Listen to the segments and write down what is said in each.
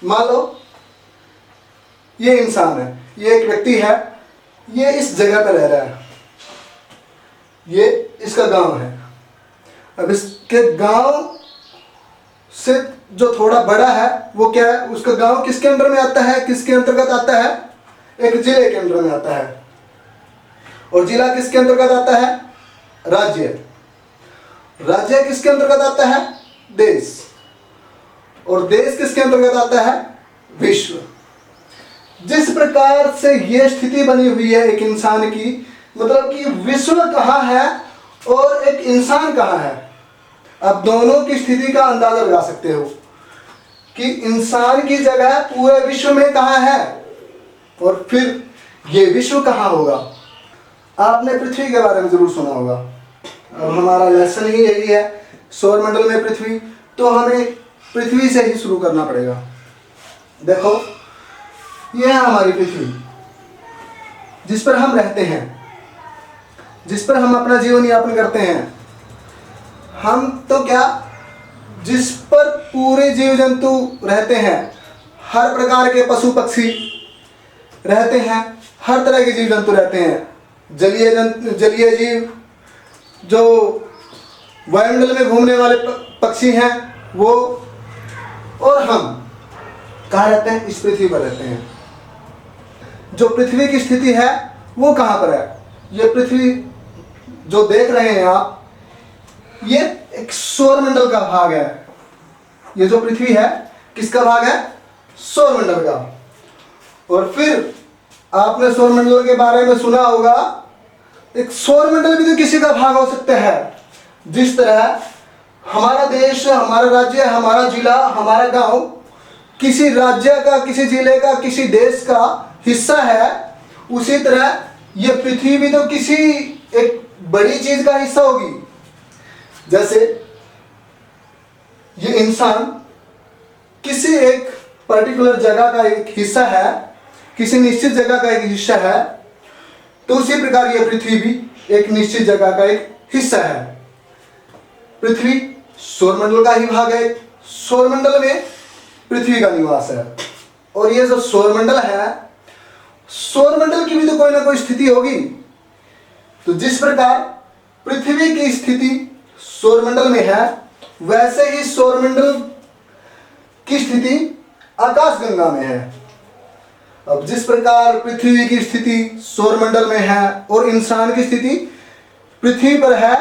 मान लो ये इंसान है, ये एक व्यक्ति है, ये इस जगह पर रह रहा है, ये इसका गांव है। अब इसके गांव से जो थोड़ा बड़ा है वो क्या है, उसका गांव किसके अंदर में आता है, किसके अंतर्गत आता है, एक जिले के अंदर में आता है। और जिला किसके अंतर्गत आता है, राज्य। राज्य किसके अंतर्गत आता है, देश। और देश किसके अंतर्गत आता है, विश्व। जिस प्रकार से ये स्थिति बनी हुई है एक इंसान की, मतलब कि विश्व कहाँ है और एक इंसान कहाँ है, अब दोनों की स्थिति का अंदाजा लगा सकते हो कि इंसान की जगह पूरे विश्व में कहाँ है और फिर ये विश्व कहाँ होगा। आपने पृथ्वी के बारे में जरूर सुना होगा। अब हमारा लेसन ही यही है, सौरमंडल में पृथ्वी, तो हमें पृथ्वी से ही शुरू करना पड़ेगा। देखो यह है हमारी पृथ्वी, जिस पर हम रहते हैं, जिस पर हम अपना जीवन यापन करते हैं। हम तो क्या, जिस पर पूरे जीव जंतु रहते हैं, हर प्रकार के पशु पक्षी रहते हैं, हर तरह के जीव जंतु रहते हैं। जलीय जीव, जो वायुमंडल में घूमने वाले पक्षी हैं वो, और हम कहाँ रहते हैं, इस पृथ्वी पर रहते हैं। जो पृथ्वी की स्थिति है वो कहाँ पर है, ये पृथ्वी जो देख रहे हैं आप, ये एक सौरमंडल का भाग है। ये जो पृथ्वी है किसका भाग है, सौरमंडल का। और फिर आपने सौरमंडल के बारे में सुना होगा, एक सौरमंडल भी तो किसी का भाग हो सकता है। जिस तरह हमारा देश, हमारा राज्य, हमारा जिला, हमारा गांव किसी राज्य का, किसी जिले का, किसी देश का हिस्सा है, उसी तरह ये पृथ्वी भी तो किसी एक बड़ी चीज का हिस्सा होगी। जैसे ये इंसान किसी एक पर्टिकुलर जगह का एक हिस्सा है, किसी निश्चित जगह का एक हिस्सा है, तो उसी प्रकार ये पृथ्वी भी एक निश्चित जगह का एक हिस्सा है। पृथ्वी सौरमंडल का ही भाग है, सौरमंडल में पृथ्वी का निवास है। और ये जो सौरमंडल है, सौरमंडल की भी तो कोई ना कोई स्थिति होगी। तो जिस प्रकार पृथ्वी की स्थिति सौरमंडल में है, वैसे ही सौरमंडल की स्थिति आकाशगंगा में है। अब जिस प्रकार पृथ्वी की स्थिति सौरमंडल में है और इंसान की स्थिति पृथ्वी पर है,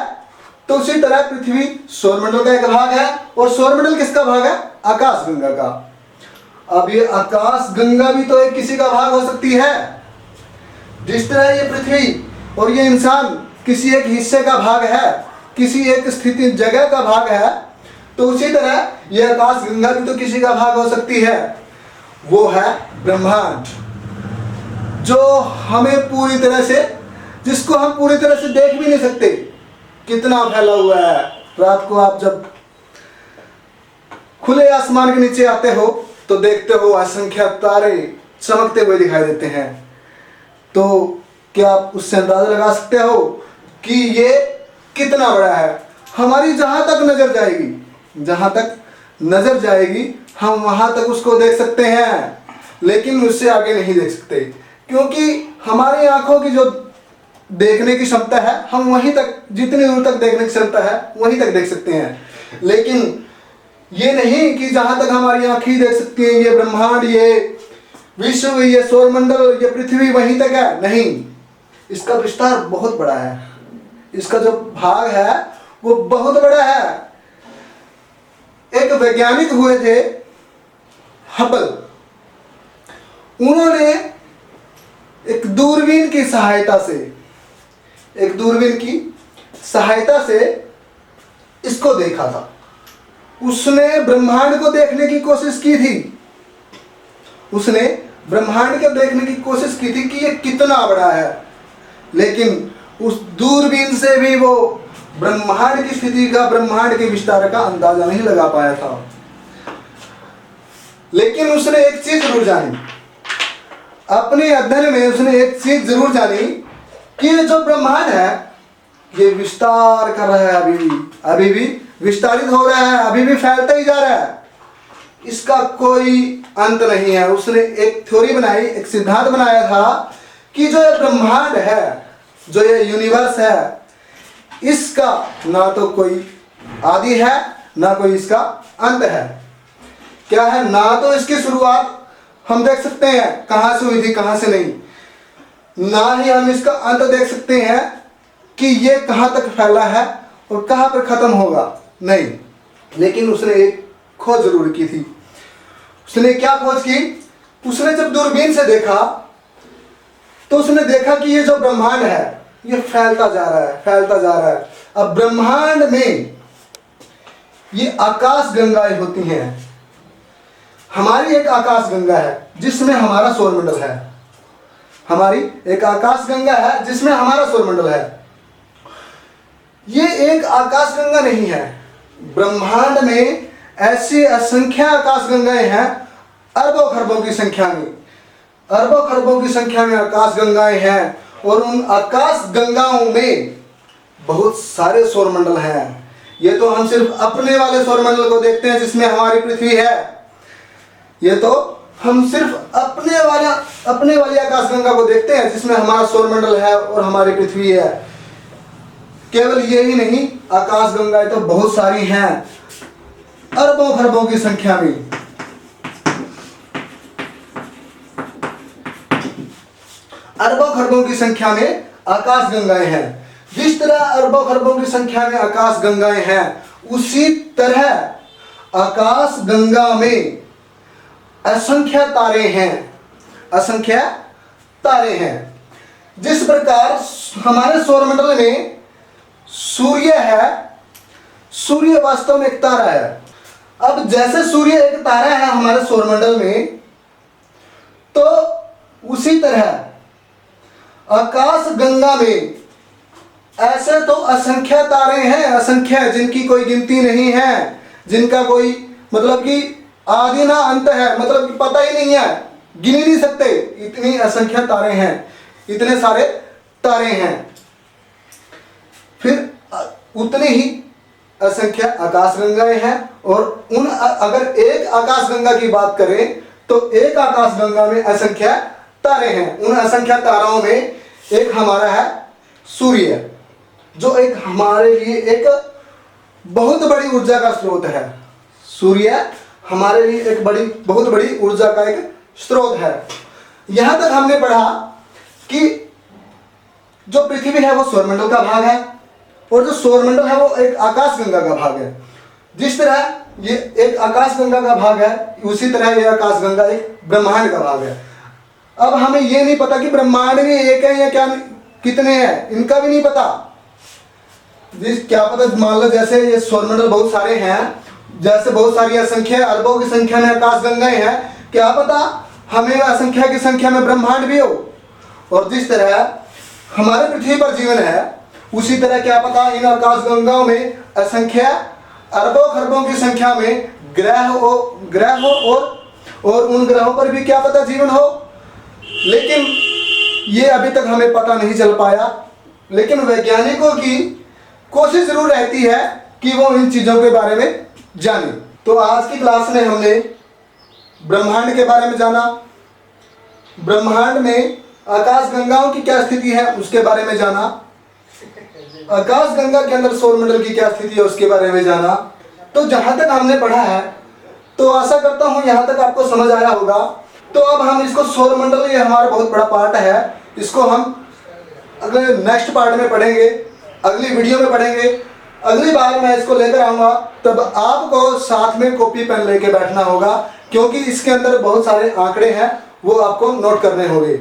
तो उसी तरह पृथ्वी सौरमंडल का एक भाग है। और सौरमंडल किसका भाग है, आकाशगंगा का। अब ये आकाशगंगा भी तो एक किसी का भाग हो सकती है। जिस तरह ये पृथ्वी और ये इंसान किसी एक हिस्से का भाग है, किसी एक स्थिति जगह का भाग है, तो उसी तरह ये आकाशगंगा भी तो किसी का भाग हो सकती है। वो है ब्रह्मांड, जो हमें पूरी तरह से, जिसको हम पूरी तरह से देख भी नहीं सकते, कितना फैला हुआ है। रात को आप जब खुले आसमान के नीचे आते हो तो देखते हो असंख्य तारे चमकते हुए दिखाई देते हैं। तो क्या आप उससे अंदाजा लगा सकते हो कि ये कितना बड़ा है। हमारी जहां तक नजर जाएगी, जहां तक नजर जाएगी, हम वहां तक उसको देख सकते हैं, लेकिन उससे आगे नहीं देख सकते, क्योंकि हमारी आंखों की जो देखने की क्षमता है, हम वहीं तक, जितनी दूर तक देखने की क्षमता है वहीं तक देख सकते हैं। लेकिन ये नहीं कि जहां तक हमारी आंखें देख सकती हैं, ये ब्रह्मांड, ये विश्व, ये सौरमंडल, ये पृथ्वी वहीं तक है, नहीं। इसका विस्तार बहुत बड़ा है, इसका जो भाग है वो बहुत बड़ा है। एक वैज्ञानिक हुए थे हबल, उन्होंने एक दूरबीन की सहायता से, एक दूरबीन की सहायता से इसको देखा था। उसने ब्रह्मांड को देखने की कोशिश की थी, उसने ब्रह्मांड को देखने की कोशिश की थी कि ये कितना बड़ा है, लेकिन उस दूरबीन से भी वो ब्रह्मांड की स्थिति का, ब्रह्मांड के विस्तार का अंदाजा नहीं लगा पाया था। लेकिन उसने एक चीज जरूर जानी, अपने अध्ययन में उसने एक चीज जरूर जानी कि ये जो ब्रह्मांड है ये विस्तार कर रहा है, अभी भी विस्तारित हो रहा है, अभी भी फैलता ही जा रहा है। इसका कोई अंत नहीं है। उसने एक थ्योरी बनाई, एक सिद्धांत बनाया था कि जो ये ब्रह्मांड है, जो ये यूनिवर्स है, इसका ना तो कोई आदि है ना कोई इसका अंत है। क्या है, ना तो इसकी शुरुआत हम देख सकते हैं कहां से हुई थी, कहां से नहीं, ना ही हम इसका अंत देख सकते हैं कि ये कहां तक फैला है और कहां पर खत्म होगा, नहीं। लेकिन उसने एक खोज जरूर की थी। उसने क्या खोज की? उसने जब दूरबीन से देखा तो उसने देखा कि ये जो ब्रह्मांड है ये फैलता जा रहा है, फैलता जा रहा है। अब ब्रह्मांड में ये आकाश गंगाएं होती हैं। हमारी एक आकाश गंगा है जिसमें हमारा सौरमंडल है, हमारी एक आकाश गंगा है जिसमें हमारा सौरमंडल है। ये एक आकाश गंगा नहीं है, ब्रह्मांड में ऐसी असंख्य आकाश गंगाएं हैं, अरबों खरबों की संख्या में, अरबों खरबों की संख्या में आकाश गंगाएं हैं। और उन आकाश गंगाओं में बहुत सारे सौरमंडल हैं। ये तो हम सिर्फ अपने वाले सौरमंडल को देखते हैं जिसमें हमारी पृथ्वी है। ये तो हम सिर्फ अपने वाली आकाश गंगा को देखते हैं जिसमें हमारा सौरमंडल है और हमारी पृथ्वी है। केवल ये ही नहीं, आकाश गंगाएं तो बहुत सारी हैं, अरबों खरबों की संख्या में। अरबों खरबों की संख्या में आकाश गंगाएं हैं। जिस तरह अरबों खरबों की संख्या में आकाश गंगाएं हैं, उसी तरह आकाश गंगा में असंख्य तारे हैं, असंख्य तारे हैं। जिस प्रकार हमारे सौरमंडल में सूर्य है, सूर्य वास्तव में एक तारा है। अब जैसे सूर्य एक तारा है हमारे सौरमंडल में, तो उसी तरह आकाश गंगा में ऐसे तो असंख्य तारे हैं, असंख्य, जिनकी कोई गिनती नहीं है, जिनका कोई मतलब कि आदि ना अंत है, मतलब कि पता ही नहीं है, गिन ही नहीं सकते, इतनी असंख्य तारे हैं, इतने सारे तारे हैं। फिर उतने ही असंख्य आकाश गंगाएं हैं। और उन अगर एक आकाश गंगा की बात करें तो एक आकाश गंगा में असंख्य तारे हैं। उन असंख्य ताराओं में एक हमारा है सूर्य, जो एक हमारे लिए एक बहुत बड़ी ऊर्जा का स्रोत है। सूर्य हमारे लिए एक बहुत बड़ी ऊर्जा का एक स्रोत है। यहां तक हमने पढ़ा कि जो पृथ्वी है वो सौरमंडल का भाग है और जो सौरमंडल है वो एक आकाश गंगा का भाग है। जिस तरह ये एक आकाश गंगा का भाग है, उसी तरह ये आकाश गंगा एक ब्रह्मांड का भाग है। अब हमें ये नहीं पता कि ब्रह्मांड में एक है या क्या, कितने हैं, इनका भी नहीं पता। क्या पता, मान लो जैसे ये सौरमंडल बहुत सारे हैं, जैसे बहुत सारी असंख्य अरबों की संख्या में आकाश गंगाएं हैं, क्या पता हमें असंख्या की संख्या में ब्रह्मांड भी हो। और जिस तरह हमारे पृथ्वी पर जीवन है, उसी तरह क्या पता इन आकाश गंगाओं में असंख्य अरबों खरबों की संख्या में ग्रह हो और उन ग्रहों पर भी क्या पता जीवन हो। लेकिन ये अभी तक हमें पता नहीं चल पाया। लेकिन वैज्ञानिकों की कोशिश जरूर रहती है कि वो इन चीजों के बारे में जाने। तो आज की क्लास में हमने ब्रह्मांड के बारे में जाना, ब्रह्मांड में आकाश गंगाओं की क्या स्थिति है उसके बारे में जाना, आकाश गंगा के अंदर सौरमंडल की क्या स्थिति है उसके बारे में जाना। तो जहां तक हमने पढ़ा है, तो आशा करता हूं यहां तक आपको समझ आया होगा। तो अब हम इसको सौरमंडल, ये हमारा बहुत बड़ा पार्ट है, इसको हम अगले नेक्स्ट पार्ट में पढ़ेंगे, अगली वीडियो में पढ़ेंगे। अगली बार मैं इसको लेकर आऊँगा, तब आपको साथ में कॉपी पेन लेके बैठना होगा, क्योंकि इसके अंदर बहुत सारे आंकड़े हैं वो आपको नोट करने होंगे।